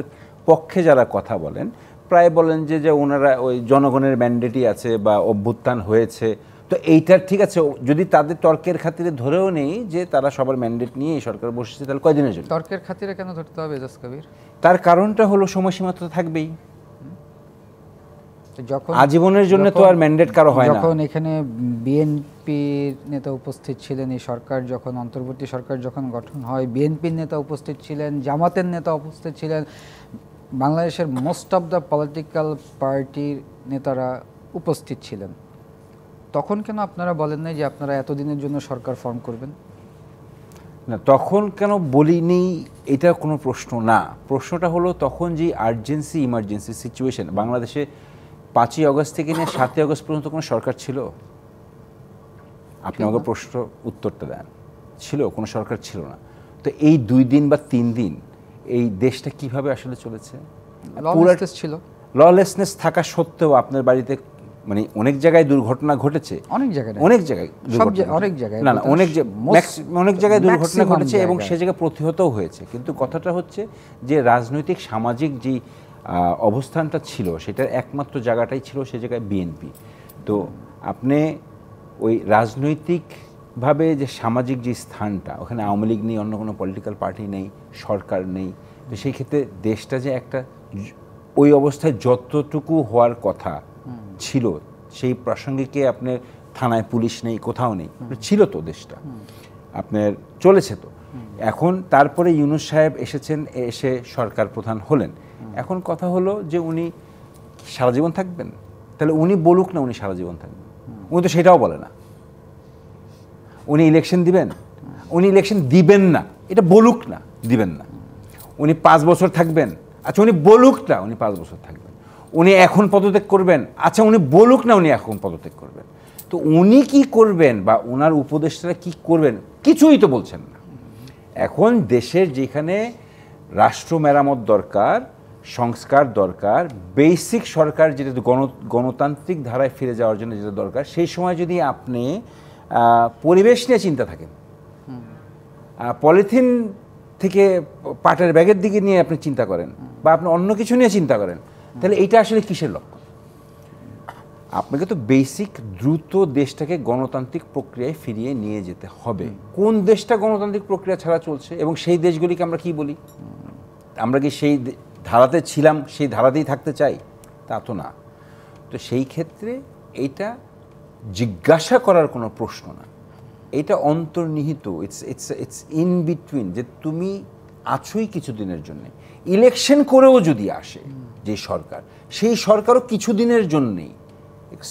পক্ষে যারা কথা বলেন প্রায় বলেন যে ওনারা ওই জনগণের ম্যান্ডেটই আছে বা অভ্যুত্থান হয়েছে। তো এইটার ঠিক আছে, যদি তাদের তর্কের খাতিরে ধরেও নেই যে তারা সবার ম্যান্ডেট নিয়ে এই সরকার বসেছে, তাহলে কয়দিনের জন্য? তর্কের খাতিরে কেন ধরতে হবে এজাজ কবির? তার কারণটা হলো সময়সীমা তো থাকবেই, যখন আজীবনের জন্য তো আর ম্যান্ডেট কারো হয় না। যখন এখানে বিএনপির নেতা উপস্থিত ছিলেন, এই সরকার যখন অন্তর্বর্তী সরকার যখন গঠন হয়, বিএনপির নেতা উপস্থিত ছিলেন, জামাতের নেতা উপস্থিত ছিলেন, বাংলাদেশের মোস্ট অফ দ্য পলিটিক্যাল পার্টির নেতারা উপস্থিত ছিলেন। তখন কেন আপনারা বলেন নাই যে আপনারা এতদিনের জন্য সরকার ফর্ম করবেন? না, তখন কেন বলিনি এটা কোনো প্রশ্ন না। প্রশ্নটা হলো তখন যে আর্জেন্সি ইমার্জেন্সি সিচুয়েশন, বাংলাদেশে 5ই আগস্ট থেকে নিয়ে 7ই আগস্ট পর্যন্ত কোনো সরকার ছিল? আপনি আমাকে প্রশ্ন উত্তরটা দেন। ছিল? কোনো সরকার ছিল না। তো এই 2 দিন বা 3 দিন এই দেশটা কিভাবে আসলে চলেছে? ললেসনেস ছিল। ললেসনেস থাকা সত্ত্বেও আপনার বাড়িতে মানে অনেক জায়গায় দুর্ঘটনা ঘটেছে, অনেক জায়গায় না, অনেক জায়গায় দুর্ঘটনা ঘটেছে এবং সে জায়গায় প্রতিহতও হয়েছে। কিন্তু কথাটা হচ্ছে যে রাজনৈতিক সামাজিক যে অবস্থানটা ছিল, সেটার একমাত্র জায়গাটাই ছিল সে জায়গায় বিএনপি। তো আপনি ওই রাজনৈতিকভাবে যে সামাজিক যে স্থানটা, ওখানে আওয়ামী লীগ নেই, অন্য কোনো পলিটিক্যাল পার্টি নেই, সরকার নেই, তো সেই ক্ষেত্রে দেশটা যে একটা ওই অবস্থায় যতটুকু হওয়ার কথা ছিল, সেই প্রসঙ্গিকে আপনার থানায় পুলিশ নেই, কোথাও নেই, ছিল তো দেশটা আপনার চলেছে তো। এখন তারপরে ইউনূস সাহেব এসেছেন, এসে সরকার প্রধান হলেন। এখন কথা হলো যে উনি সারা জীবন থাকবেন, তাহলে উনি বলুক না উনি সারা জীবন থাকবেন, উনি তো সেটাও বলে না। উনি ইলেকশন দিবেন, উনি ইলেকশন দিবেন না, এটা বলুক না দিবেন না। উনি 5 বছর থাকবেন, আচ্ছা উনি বলুক না উনি 5 বছর থাকবেন। উনি এখন পদত্যাগ করবেন, আচ্ছা উনি বলুক না উনি এখন পদত্যাগ করবেন। তো উনি কি করবেন বা ওনার উপদেষ্টারা কি করবেন কিছুই তো বলছেন না। এখন দেশের যেখানে রাষ্ট্র মেরামত দরকার, সংস্কার দরকার, বেসিক সরকার যেটা গণতান্ত্রিক ধারায় ফিরে যাওয়ার জন্য যেটা দরকার, সেই সময় যদি আপনি পরিবেশ নিয়ে চিন্তা থাকেন, পলিথিন থেকে পাটের ব্যাগের দিকে নিয়ে আপনি চিন্তা করেন, বা আপনি অন্য কিছু নিয়ে চিন্তা করেন, তাহলে এটা আসলে কিসের লক্ষ্য? আপনাকে তো বেসিক দ্রুত দেশটাকে গণতান্ত্রিক প্রক্রিয়ায় ফিরিয়ে নিয়ে যেতে হবে। কোন দেশটা গণতান্ত্রিক প্রক্রিয়া ছাড়া চলছে এবং সেই দেশগুলিকে আমরা কি বলি? আমরা কি সেই ধারাতে ছিলাম, সেই ধারাতেই থাকতে চাই? তা তো না। তো সেই ক্ষেত্রে এইটা জিজ্ঞাসা করার কোনো প্রশ্ন না, এটা অন্তর্নিহিত, ইটস ইন বিটুইন, যে তুমি আছোই কিছুদিনের জন্য। ইলেকশন করেও যদি আসে যে সরকার, সেই সরকারও কিছুদিনের জন্যেই,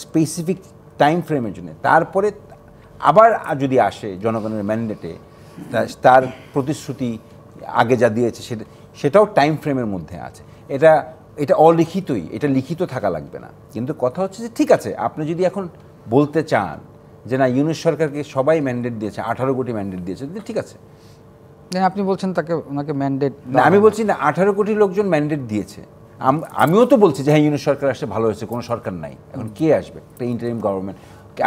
স্পেসিফিক টাইম ফ্রেমের জন্য, তারপরে আবার যদি আসে জনগণের ম্যান্ডেটে, তার প্রতিশ্রুতি আগে যা দিয়েছে সেটাও টাইম ফ্রেমের মধ্যে আছে। এটা অলিখিতই, এটা লিখিত থাকা লাগবে না। কিন্তু কথা হচ্ছে যে ঠিক আছে, আপনি যদি এখন বলতে চান যে না ইউনূস সরকারকে সবাই ম্যান্ডেট দিয়েছে, 18 কোটি ম্যান্ডেট দিয়েছে, ঠিক আছে, আপনি বলছেন ওনাকে ম্যান্ডেট না, আমি বলছি না 18 কোটি লোকজন ম্যান্ডেট দিয়েছে। আমিও তো বলছি যে হ্যাঁ ইউনূস সরকার আসলে ভালো হয়েছে, কোনো সরকার নাই, এখন কে আসবে? একটা ইন্টারিম গভর্নমেন্ট,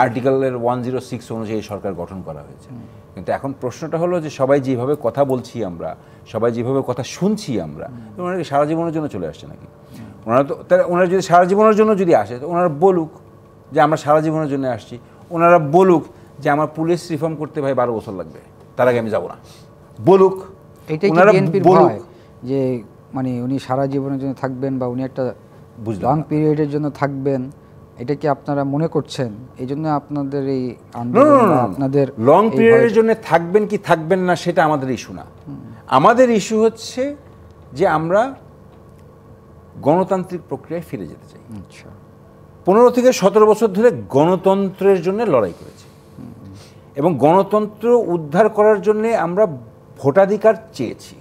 আর্টিকেলের 106 অনুযায়ী সরকার গঠন করা হয়েছে। কিন্তু এখন প্রশ্নটা হলো যে সবাই যেভাবে কথা বলছি আমরা, সবাই যেভাবে কথা শুনছি আমরা, ওনারা কি সারা জীবনের জন্য চলে আসছে নাকি? ওনারা তো তাহলে ওনারা যদি সারা জীবনের জন্য যদি আসে, তো ওনারা বলুক যে আমরা সারা জীবনের জন্য আসছি। ওনারা বলুক যে আমার পুলিশ রিফর্ম করতে ভাই 12 বছর লাগবে, তার আগে আমি যাব না, বলুক। এটাই কি বিএনপির ভয় যে মানে উনি সারা জীবনের জন্য থাকবেন বা উনি একটা লং পিরিয়ডের জন্য থাকবেন, এটা কি আপনারা মনে করছেন? এই জন্য আপনাদের এই আন্দোলন, আপনাদের লং পিরিয়ডের জন্য থাকবেন কি থাকবেন না সেটা আমাদের ইস্যু না। আমাদের ইস্যু হচ্ছে যে আমরা গণতান্ত্রিক প্রক্রিয়ায় ফিরে যেতে চাই। আচ্ছা, 15 থেকে 17 বছর ধরে গণতন্ত্রের জন্য লড়াই করেছি এবং গণতন্ত্র উদ্ধার করার জন্য আমরা ভোটাধিকার চেয়েছি,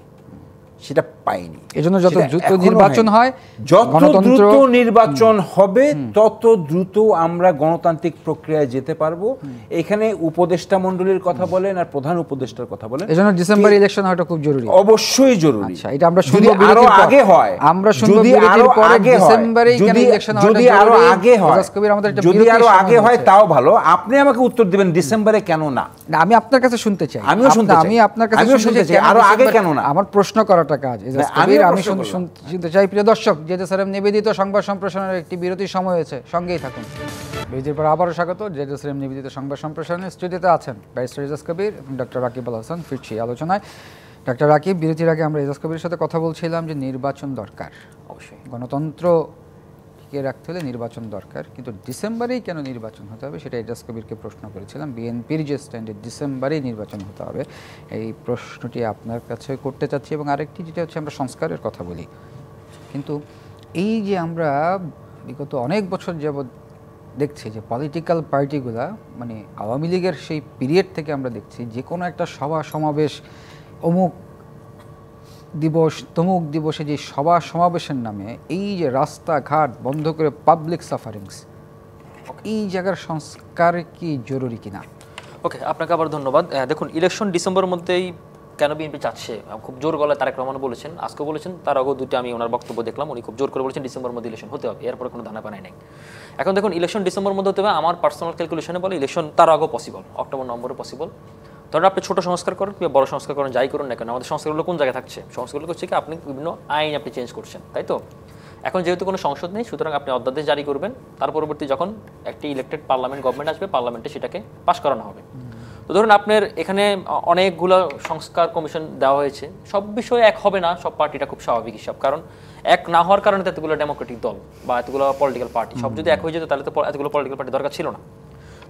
সেটা পাইনি। এজন্য যত দ্রুত নির্বাচন হয়, যত দ্রুত নির্বাচন হবে তত দ্রুত আমরা গণতান্ত্রিক প্রক্রিয়ায় যেতে পারবো। এখানে উপদেষ্টা মণ্ডলীর কথা বলেন আর প্রধান উপদেষ্টার কথা বলেন, এজন্য ডিসেম্বর ইলেকশন হওয়াটা খুব জরুরি, অবশ্যই জরুরি। আচ্ছা, এটা আমরা যদি আরো আগে হয়, আমরা যদি আরো আগে ডিসেম্বরে কেন ইলেকশন হয়, যদি আরো আগে হয়, যদি আরো আগে হয় তাও ভালো। আপনি আমাকে উত্তর দিবেন ডিসেম্বরে কেন না? না, আমি আপনার কাছে শুনতে চাই, আমিও শুনতে চাই, আমি আপনার কাছে শুনতে চাই আরো আগে কেন না। আমার প্রশ্ন করাটা কাজ, আমি শুনতে চাই। প্রিয় দর্শক, জেজেসআরএম নিবেদিত সংবাদ সম্প্রসারণের একটি বিরতির সময় হয়েছে, সঙ্গেই থাকুন। বিরতির পর আবারও স্বাগত। জেজেসআরএম নিবেদিত সংবাদ সম্প্রসারণের স্টুডিওতে আছেন ব্যারিস্টার এজাজ কবির এবং ডক্টর রাকিব আল হাসান। ফিরছি আলোচনায়। ডক্টর রাকিব, বিরতির আগে আমরা এজাজ কবিরের সাথে কথা বলছিলাম যে নির্বাচন দরকার, অবশ্যই গণতন্ত্র টিকিয়ে রাখতে হলে নির্বাচন দরকার, কিন্তু ডিসেম্বরেই কেন নির্বাচন হতে হবে সেটা এজাজ কবিরকে প্রশ্ন করেছিলাম। বিএনপির যে স্ট্যান্ডে ডিসেম্বরেই নির্বাচন হতে হবে, এই প্রশ্নটি আপনার কাছে করতে চাচ্ছি। এবং আরেকটি যেটা হচ্ছে, আমরা সংস্কারের কথা বলি, কিন্তু এই যে আমরা বিগত অনেক বছর যাবৎ দেখছি যে পলিটিক্যাল পার্টিগুলা, মানে আওয়ামী লীগের সেই পিরিয়ড থেকে আমরা দেখছি যে কোনো একটা সভা সমাবেশ, অমুক দিবস তমুক দিবসে যে সভা সমাবেশের নামে এই যে রাস্তাঘাট বন্ধ করে পাবলিক সাফারিংস, এই জায়গার সংস্কার কি জরুরি কিনা? ওকে, আপনাকে আবার ধন্যবাদ। দেখুন, ইলেকশন ডিসেম্বরের মধ্যেই কেন বিএনপি চাচ্ছে, খুব জোর গলায় তারেক রহমান বলেছেন, আজকে বলেছেন, তার আগেও দুটো আমি ওনার বক্তব্য দেখলাম, উনি খুব জোর করে বলেছেন ডিসেম্বরের মধ্যে ইলেকশন হতে হবে, এরপরে কোনো দানা পানাই নেই। এখন দেখুন, ইলেকশন ডিসেম্বরের মধ্যে হতে হবে, আমার পার্সোনাল ক্যালকুলেশনে বলে ইলেকশন তার আগেও পসিবল, অক্টোবর নভেম্বরে পসিবল। ধরেন আপনি ছোট সংস্কার করেন কিংবা বড় সংস্কার করেন, যাই করুন না কেন, আমাদের সংস্কারগুলো কোন জায়গায় থাকছে? সংস্কারগুলো হচ্ছে কি, আপনি বিভিন্ন আইন আপনি চেঞ্জ করছেন, তাই তো? এখন যেহেতু কোনো সংসদ নেই, সুতরাং আপনি অধ্যাদেশ জারি করবেন, তার পরবর্তী যখন একটি ইলেক্টেড পার্লামেন্ট গভর্নমেন্ট আসবে, পার্লামেন্টে সেটাকে পাস করানো হবে। তো ধরুন আপনার এখানে অনেকগুলো সংস্কার কমিশন দেওয়া হয়েছে, সব বিষয়ে এক হবে না, সব পার্টিটা খুব স্বাভাবিক হিসাব, কারণ এক না হওয়ার কারণে তো এতগুলো ডেমোক্রেটিক দল বা এতগুলো পলিটিক্যাল পার্টি, সব যদি এক হয়ে যেত তাহলে তো এতগুলো পলিটিক্যাল পার্টি দরকার ছিল না।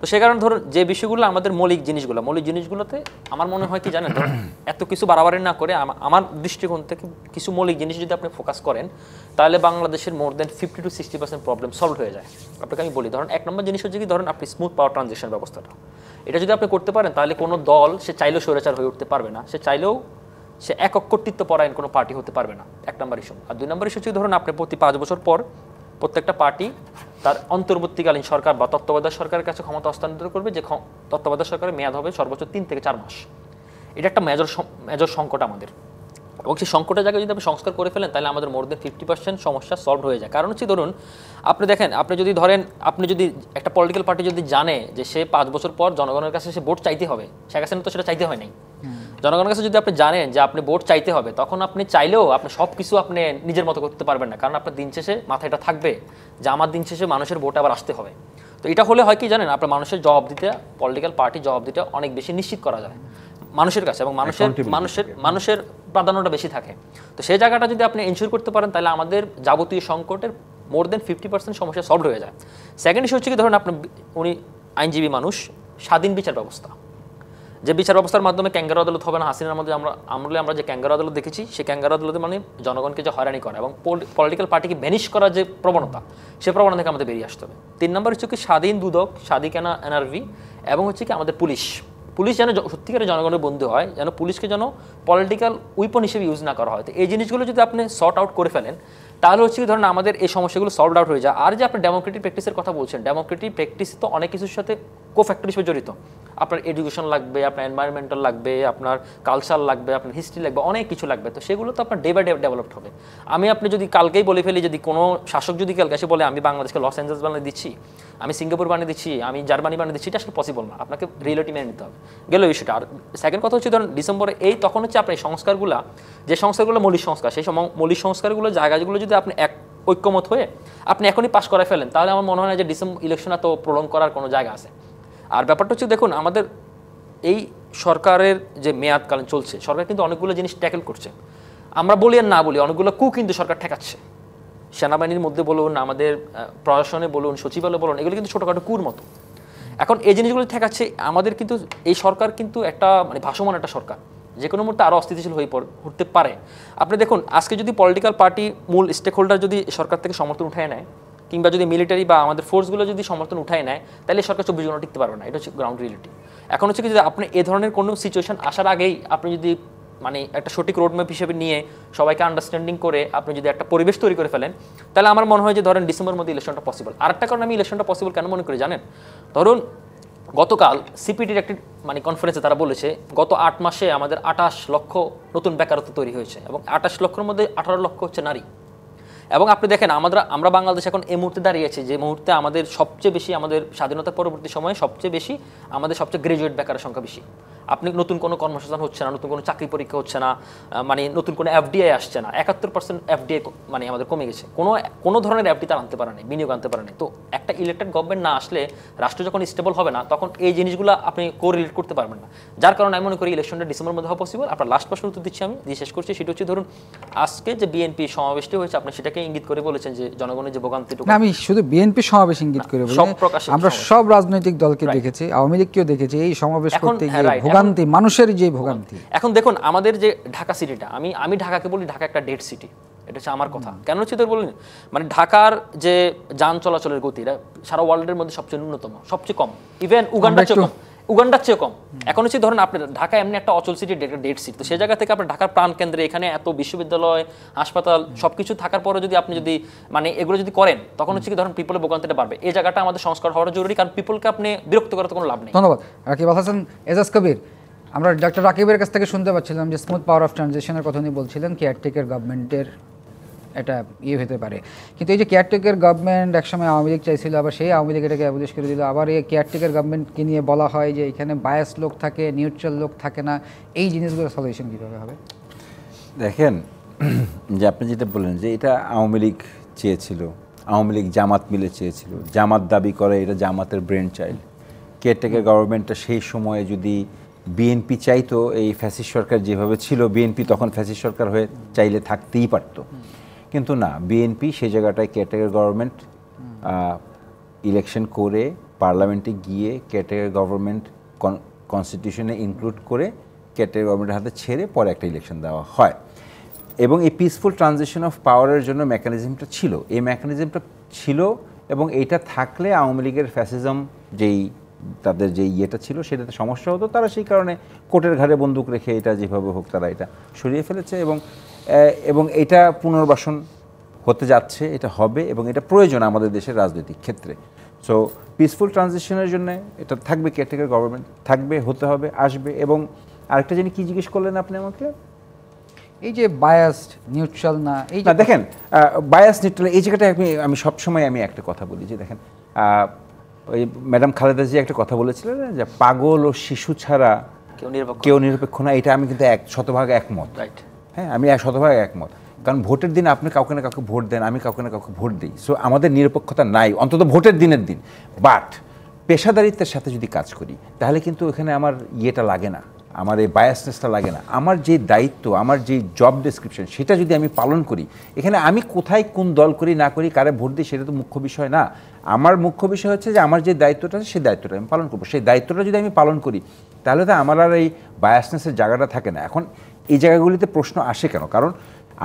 তো সে কারণে ধরুন যে বিষয়গুলো আমাদের মৌলিক জিনিসগুলোতে আমার মনে হয় কি জানেন, এত কিছু বাড়াবাড়ি না করে আমার দৃষ্টিকোণ থেকে কিছু মৌলিক জিনিস যদি আপনি ফোকাস করেন, তাহলে বাংলাদেশের মোর দেন 50 to 60% প্রবলেম সলভ হয়ে যায়। আপনাকে আমি বলি, ধরুন এক নম্বর জিনিস হচ্ছে কি, ধরুন আপনি স্মুথ পাওয়ার ট্রানজিশন ব্যবস্থাটা, এটা যদি আপনি করতে পারেন, তাহলে কোনো দল সে চাইলেও স্বৈরাচার হয়ে উঠতে পারবে না, সে চাইলেও সে একক কর্তৃত্ব পরায়ণ কোনো পার্টি হতে পারবে না, এক নম্বর ইস্যু। আর দুই নম্বর ইস্যু হচ্ছে ধরুন আপনি প্রতি 5 বছর পর প্রত্যেকটা পার্টি তার অন্তর্বর্তীকালীন সরকার বা তত্ত্বাবধায়ক সরকারের কাছে ক্ষমতা হস্তান্তর করবে, যে তত্ত্বাবধায়ক সরকারের মেয়াদ হবে সর্বোচ্চ 3 থেকে 4 মাস। এটা একটা মেজর সংকট আমাদের, এবং সেই সংকটের জায়গায় যদি আপনি সংস্কার করে ফেলেন, তাহলে আমাদের মোর দেন 50% সমস্যা সলভ হয়ে যায়। কারণ হচ্ছে ধরুন আপনি দেখেন, আপনি যদি একটা পলিটিক্যাল পার্টি যদি জানে যে সে 5 বছর পর জনগণের কাছে সে ভোট চাইতে হবে, শেখ হাসিনা তো সেটা চাইতে হয় নাই, জনগণের কাছে যদি আপনি জানেন যে আপনি ভোট চাইতে হবে, তখন আপনি চাইলেও আপনি সব কিছু আপনি নিজের মতো করতে পারবেন না, কারণ আপনার দিন শেষে মাথায় এটা থাকবে যে আমার দিন শেষে মানুষের ভোট আবার আসতে হবে। তো এটা হলে হয় কি জানেন, আপনার মানুষের জবাব দিতে, পলিটিক্যাল পার্টি জবাব দিতে অনেক বেশি নিশ্চিত করা যায় মানুষের কাছে, এবং মানুষের প্রাধান্যটা বেশি থাকে। তো সেই জায়গাটা যদি আপনি এনশিওর করতে পারেন, তাহলে আমাদের যাবতীয় সংকটের মোর দেন 50% সমস্যা সলভ হয়ে যায়। সেকেন্ড ইস্যু হচ্ছে কি, ধরুন উনি আইনজীবী মানুষ, স্বাধীন বিচার ব্যবস্থা, যে বিচার ব্যবস্থার মাধ্যমে ক্যাঙ্গারু আদালত হবে না। হাসিনার মধ্যে আমরা যে ক্যাঙ্গারু আদালত দেখেছি, সেই ক্যাঙ্গারু আদালতে মানে জনগণকে যে হয়রানি করা এবং পলিটিক্যাল পার্টিকে ভ্যানিশ করার যে প্রবণতা, সে প্রবণতা থেকে আমাদের বেরিয়ে আসতে হবে। 3 নম্বর হচ্ছে কি স্বাধীন দুদক, স্বাধীন এনআরভি, এবং হচ্ছে কি আমাদের পুলিশ যেন সত্যিকারের জনগণের বন্ধু হয়, যেন পুলিশকে যেন পলিটিক্যাল উইপন হিসেবে ইউজ না করা হয়। তো এই জিনিসগুলো যদি আপনি সর্ট আউট করে ফেলেন, তাহলে হচ্ছে কি ধরুন আমাদের এই সমস্যাগুলো সলভ আউট হয়ে যায়। আর যে আপনি ডেমোক্রেটিক প্র্যাকটিসের কথা বলছেন, ডেমোক্রেটিক প্র্যাকটিস তো অনেক কিছুর সাথে কোফ্যাক্টর হিসেবে জড়িত। আপনার এডুকেশন লাগবে, আপনার এনভায়রনমেন্টাল লাগবে, আপনার কালচার লাগবে, আপনার হিস্ট্রি লাগবে, অনেক কিছু লাগবে। তো সেগুলো তো আপনার ডে বাই ডে ডেভেলপড হবে। আপনি যদি কালকেই বলে ফেলি, যদি কোনো শাসক যদি কালকে এসে বলে আমি বাংলাদেশকে লস অ্যাঞ্জেলস বানিয়ে দিচ্ছি, আমি সিঙ্গাপুর বানিয়ে দিচ্ছি, আমি জার্মানি বানিয়ে দিচ্ছি, এটা আসলে পসিবল না। আপনাকে রিয়েলিটি মেনে নিতে হবে, গেল বিষয়টা। আর সেকেন্ড কথা হচ্ছে ধরুন ডিসেম্বরে তখন হচ্ছে আপনার যে সংস্কারগুলো মৌলিক সংস্কার, সেই মৌলিক সংস্কারগুলো জায়গাগুলো যদি আপনি ঐক্যমত হয়ে আপনি এখনই পাস করে ফেলেন, তাহলে আমার মনে হয় না যে ডিসেম্বর ইলেকশন এত প্রলং করার কোনো জায়গা আছে। আর ব্যাপারটা হচ্ছে দেখুন, আমাদের এই সরকারের যে মেয়াদকালীন চলছে, সরকার কিন্তু অনেকগুলো জিনিস ট্যাকেল করছে। আমরা বলি আর না বলি, অনেকগুলো কিন্তু সরকার ঠেকাচ্ছে। সেনাবাহিনীর মধ্যে বলুন, আমাদের প্রশাসনে বলুন, সচিবালয় বলুন, এগুলো কিন্তু ছোটোখাটো কুর মতো। এখন এই জিনিসগুলো ঠেকাচ্ছে আমাদের, কিন্তু এই সরকার কিন্তু একটা ভাসমান একটা সরকার, যে কোনো মুহূর্তে আরও অস্থিতিশীল হতে পারে। আপনি দেখুন, আজকে যদি পলিটিক্যাল পার্টি মূল স্টেক হোল্ডার যদি সরকার থেকে সমর্থন উঠায় নেয়, কিংবা যদি মিলিটারি বা আমাদের ফোর্সগুলো যদি সমর্থন উঠায় নেয়, তাহলে সরকার 24 ঘন্টা টিকতে পারবে না। এটা হচ্ছে গ্রাউন্ড রিয়েলিটি। এখন হচ্ছে কি, যদি আপনি এ ধরনের কোনো সিচুয়েশন আসার আগেই আপনি যদি একটা সঠিক রোডম্যাপ হিসেবে নিয়ে সবাইকে আন্ডারস্ট্যান্ডিং করে আপনি যদি একটা পরিবেশ তৈরি করে ফেলেন, তাহলে আমার মনে হয় যে ধরেন ডিসেম্বরের মধ্যে ইলেকশনটা পসিবল। আরেকটা কারণ আমি ইলেকশনটা পসিবল কেন মনে করি জানেন, ধরুন গতকাল সিপিডির একটি কনফারেন্সে তারা বলেছে গত 8 মাসে আমাদের 28 লক্ষ নতুন বেকারত্ব তৈরি হয়েছে, এবং 28 লক্ষের মধ্যে 18 লক্ষ হচ্ছে নারী। এবং আপনি দেখেন আমরা বাংলাদেশ এখন এই মুহূর্তে দাঁড়িয়েছি, যে মুহূর্তে আমাদের সবচেয়ে বেশি, আমাদের স্বাধীনতার পরবর্তী সময়ে সবচেয়ে গ্রাজুয়েট বেকারের সংখ্যা বেশি। আপনি নতুন কোনো কর্মসংস্থান হচ্ছে না, নতুন কোনো চাকরি পরীক্ষা হচ্ছে না, নতুন কোনো এফডিআই আসছে না। 71% এফডিআই আমাদের কমে গেছে। কোনো ধরনের এফডি তারা আনতে পারে না, বিনিয়োগ আনতে পারে না। তো একটা ইলেক্টেড গভর্নমেন্ট না আসলে রাষ্ট্র যখন স্টেবল হবে না, তখন এই জিনিসগুলো আপনি কোরিলেট করতে পারবেন না। যার কারণে আমি মনে করি ইলেকশনটা ডিসেম্বরের মধ্যে হওয়া পসিবল। আপনার লাস্ট প্রশ্ন উত্তর দিচ্ছি, আমি দিয়ে শেষ করছি। সেটা হচ্ছে ধরুন আজকে যে বিএনপি সমাবেশটি হয়েছে, আপনি সেটাকে ইঙ্গিত করে বলেছেন যে জনগণের যে ভোগান্তিটুকু। আমি শুধু বিএনপি সমাবেশ ইঙ্গিত করে বলি, আমরা সব রাজনৈতিক দলকে দেখেছি, আওয়ামী লীগকেও দেখেছি এই সমাবেশ করতে গিয়ে ভোগান্তি, মানুষের যে ভোগান্তি। এখন দেখুন আমাদের যে ঢাকা সিটিটা, আমি ঢাকাকে বলি ঢাকা একটা ডেড সিটি, এটা হচ্ছে আমার কথা। কেন হচ্ছে তোর বলুন, ঢাকার যে যান চলাচলের গতি, এটা সারা ওয়ার্ল্ডের মধ্যে সবচেয়ে ন্যূনতম, সবচেয়ে কম, ইভেন উগান্ডার চেয়ে কম। এখন হচ্ছে ধরুন আপনার ঢাকা এমনি একটা অচল সিটি, ডেড সিটি। তো সেই জায়গা থেকে আপনার ঢাকার প্রাণ কেন্দ্রে এখানে এত বিশ্ববিদ্যালয়, হাসপাতাল সবকিছু থাকার পরে যদি আপনি যদি এগুলো যদি করেন, তখন হচ্ছে কি ধরুন পিপলের ভোগান্তিটা বাড়বে। এই জায়গাটা আমাদের সংস্কার হওয়া জরুরি, কারণ পিপলকে আপনি বিরক্ত করার কোনো লাভ নেই। ধন্যবাদ রাকিব আল হাসান। এজাজ কবির, আমরা ডক্টর রাকিবের কাছ থেকে শুনতে পাচ্ছিলাম যে স্মুথ পাওয়ার অফ ট্রানজিশনের কথা উনি বলছিলেন, কেয়ারটেকার গভর্নমেন্টের এটা হতে পারে। কিন্তু এই যে কেয়ারটেকার গভর্নমেন্ট একসময় আওয়ামী লীগ চাইছিল, আবার সেই আওয়ামী লীগ এটাকে অ্যাবলিশ করে দিল। আবার এই কেয়ারটেকার গভর্নমেন্টকে নিয়ে বলা হয় যে এখানে বায়াস লোক থাকে, নিউট্রাল লোক থাকে না। এই জিনিসগুলো সলিউশন কীভাবে হবে? দেখেন, যে আপনি যেটা বললেন যে এটা আওয়ামী লীগ চেয়েছিল, আওয়ামী লীগ জামাত মিলে চেয়েছিল, জামাত দাবি করে এটা জামাতের ব্রেন চাইল্ড। কেয়ারটেকার গভর্নমেন্টটা সেই সময়ে যদি বিএনপি চাইতো, এই ফ্যাসিস্ট সরকার যেভাবে ছিল, বিএনপি তখন ফ্যাসিস্ট সরকার হয়ে চাইলে থাকতেই পারত, কিন্তু না, বিএনপি সেই জায়গাটায় কেয়ারটেকার গভর্নমেন্ট ইলেকশন করে পার্লামেন্টে গিয়ে কেয়ারটেকার গভর্নমেন্ট কনস্টিটিউশনে ইনক্লুড করে কেয়ারটেকার গভর্নমেন্টের হাতে ছেড়ে পরে একটা ইলেকশন দেওয়া হয়। এবং এই পিসফুল ট্রানজিশন অফ পাওয়ারের জন্য মেকানিজমটা ছিল, এই মেকানিজমটা ছিল, এবং এইটা থাকলে আওয়ামী লীগের ফ্যাসিজম তাদের যে ইয়েটা ছিল সেটাতে সমস্যা হতো। তারা সেই কারণে কোর্টের ঘাড়ে বন্দুক রেখে এটা যেভাবে হোক তারা এটা সরিয়ে ফেলেছে, এবং এটা পুনর্বাসন হতে যাচ্ছে, এটা হবে, এবং এটা প্রয়োজন আমাদের দেশের রাজনৈতিক ক্ষেত্রে। সো পিসফুল ট্রানজিশনের জন্য এটা থাকবে, কেয়ারটেকার গভর্নমেন্ট থাকবে, হতে হবে, আসবে। এবং আরেকটা জিনিস কি জিজ্ঞেস করলেন আপনি আমাকে, এই যে বায়াসড নিউট্রাল না, এই যে দেখেন বায়াস নিউট্রাল এই জায়গাটায় আমি সবসময় একটা কথা বলি যে দেখেন, ওই ম্যাডাম খালেদা জি একটা কথা বলেছিলেন না, যে পাগল ও শিশু ছাড়া কেউ নিরপেক্ষ না, এটা আমি কিন্তু 100% একমত। হ্যাঁ, আমি 100% একমত। কারণ ভোটের দিন আপনি কাউকে না কাউকে ভোট দেন, আমি কাউকে না কাউকে ভোট দিই। সো আমাদের নিরপেক্ষতা নাই, অন্তত ভোটের দিনের দিন। বাট পেশাদারিত্বের সাথে যদি কাজ করি তাহলে কিন্তু এখানে আমার ইয়েটা লাগে না, আমার এই বায়াসনেসটা লাগে না। আমার যে দায়িত্ব, আমার যে জব ডেসক্রিপশন, সেটা যদি আমি পালন করি, এখানে আমি কোথায় কোন দল করি না করি, কারে ভোট দিই, সেটা তো মুখ্য বিষয় না। আমার মুখ্য বিষয় হচ্ছে যে আমার যে দায়িত্বটা আছে সেই দায়িত্বটা আমি পালন করবো। সেই দায়িত্বটা যদি আমি পালন করি তাহলে তো আমার আর এই বায়াসনেসের জায়গাটা থাকে না। এখন এই জায়গাগুলিতে প্রশ্ন আসে কেন? কারণ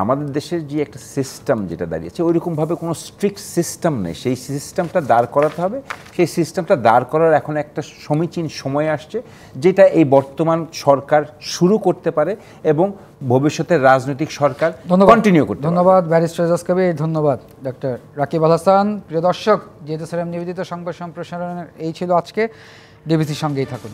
আমাদের দেশের যে একটা সিস্টেম যেটা দাঁড়িয়েছে, ওইরকমভাবে কোনো স্ট্রিক্ট সিস্টেম নেই। সেই সিস্টেমটা দাঁড় করাতে হবে। সেই সিস্টেমটা দাঁড় করার এখন একটা সমীচীন সময় আসছে, যেটা এই বর্তমান সরকার শুরু করতে পারে এবং ভবিষ্যতের রাজনৈতিক সরকার কন্টিনিউ করতে পারে। ধন্যবাদ ব্যারিস্টার এজাজ কবির, ধন্যবাদ ডক্টর রাকিব আল হাসান। প্রিয় দর্শক, জেএসএসআরএম নিবেদিত সংবাদ সম্প্রসারণের এই ছিল আজকে। ডিবিসির সঙ্গেই থাকুন।